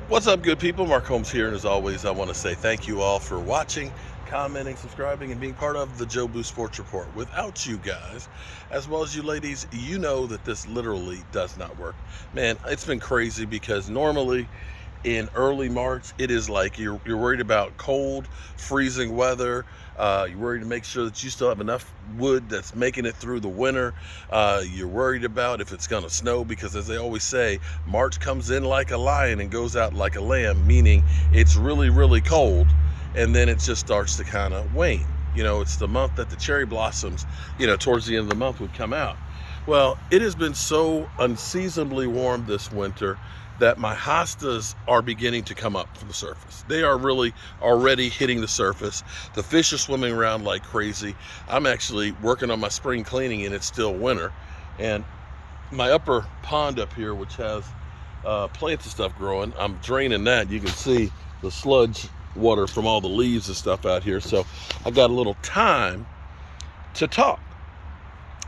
What's up, good people? Mark Holmes here, and as always, I want to say thank you all for watching, commenting, subscribing, and being part of the Joe Boo Sports Report. Without you guys, as well as you ladies, you know that this literally does not work. Man, it's been crazy because normally in early March, it is like you're worried about cold, freezing weather. You're worried to make sure that you still have enough wood that's making it through the winter. You're worried about if it's going to snow because, as they always say, March comes in like a lion and goes out like a lamb, meaning it's really, really cold, and then it just starts to kind of wane. It's the month that the cherry blossoms, towards the end of the month would come out. Well, it has been so unseasonably warm this winter that my hostas are beginning to come up from the surface. They are really already hitting the surface. The fish are swimming around like crazy. I'm actually working on my spring cleaning and it's still winter. And my upper pond up here, which has plants and stuff growing, I'm draining that. You can see the sludge water from all the leaves and stuff out here. So I got a little time to talk.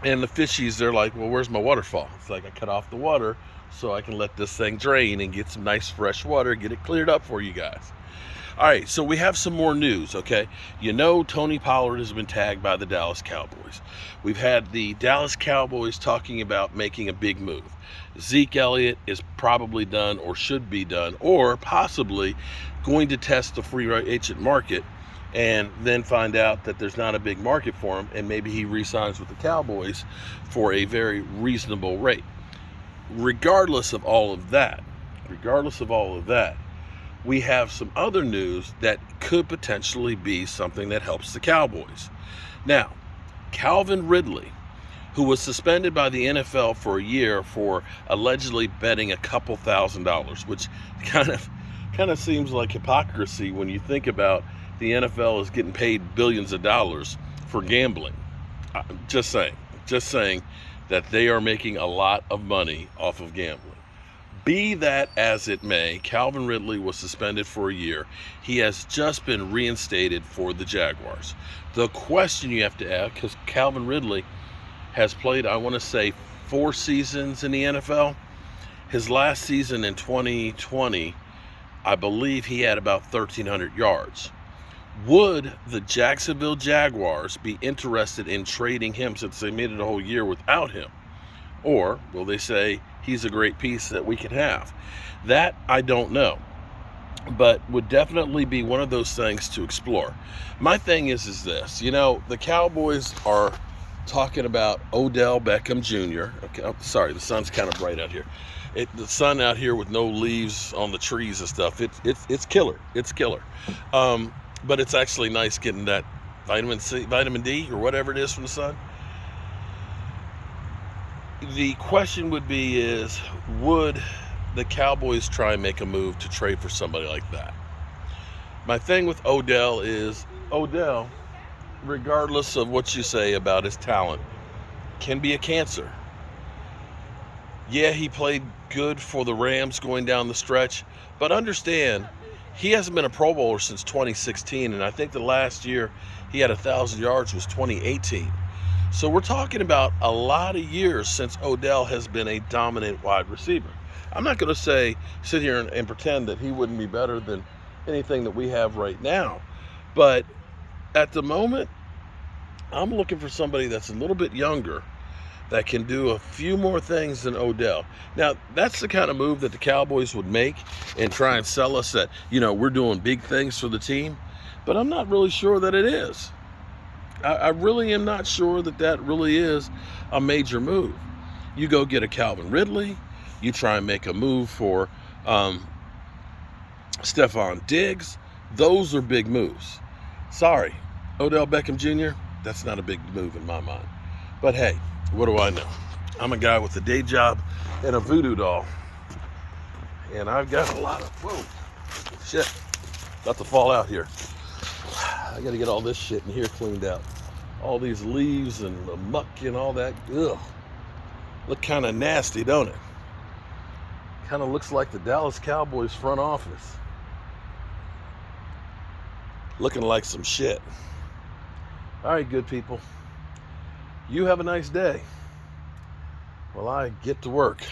And the fishies, they're like, well, where's my waterfall? It's like I cut off the water so I can let this thing drain and get some nice fresh water, get it cleared up for you guys. All right, so we have some more news, okay? Tony Pollard has been tagged by the Dallas Cowboys. We've had the Dallas Cowboys talking about making a big move. Zeke Elliott is probably done or should be done, or possibly going to test the free agent market and then find out that there's not a big market for him, and maybe he re-signs with the Cowboys for a very reasonable rate. Regardless of all of that, we have some other news that could potentially be something that helps the Cowboys. Now, Calvin Ridley, who was suspended by the NFL for a year for allegedly betting a couple $1,000s, which kind of seems like hypocrisy when you think about the NFL is getting paid billions of dollars for gambling. Just saying that they are making a lot of money off of gambling. Be that as it may, Calvin Ridley was suspended for a year. He has just been reinstated for the Jaguars. The question you have to ask, because Calvin Ridley has played, I want to say, 4 seasons in the NFL. His last season in 2020, I believe he had about 1,300 yards. Would the Jacksonville Jaguars be interested in trading him since they made it a whole year without him? Or will they say he's a great piece that we can have? That I don't know, but would definitely be one of those things to explore. My thing is this, the Cowboys are talking about Odell Beckham Jr. Okay, oh, sorry, the sun's kind of bright out here. The sun out here with no leaves on the trees and stuff, it's killer. It's killer. But it's actually nice getting that vitamin D, or whatever it is from the sun. The question would be would the Cowboys try and make a move to trade for somebody like that? My thing with Odell is, regardless of what you say about his talent, can be a cancer. Yeah, he played good for the Rams going down the stretch, but understand, he hasn't been a Pro Bowler since 2016, and I think the last year he had 1,000 yards was 2018. So we're talking about a lot of years since Odell has been a dominant wide receiver. I'm not going to sit here and pretend that he wouldn't be better than anything that we have right now. But at the moment, I'm looking for somebody that's a little bit younger that can do a few more things than Odell. Now, that's the kind of move that the Cowboys would make and try and sell us that, we're doing big things for the team. But I'm not really sure that it is. I really am not sure that really is a major move. You go get a Calvin Ridley. You try and make a move for Stephon Diggs. Those are big moves. Sorry, Odell Beckham Jr., that's not a big move in my mind. But hey, what do I know? I'm a guy with a day job and a voodoo doll. And I've got a lot of, shit, about to fall out here. I got to get all this shit in here cleaned out. All these leaves and the muck and all that. Ugh. Look kind of nasty, don't it? Kind of looks like the Dallas Cowboys front office. Looking like some shit. All right, good people. You have a nice day. Well, I get to work.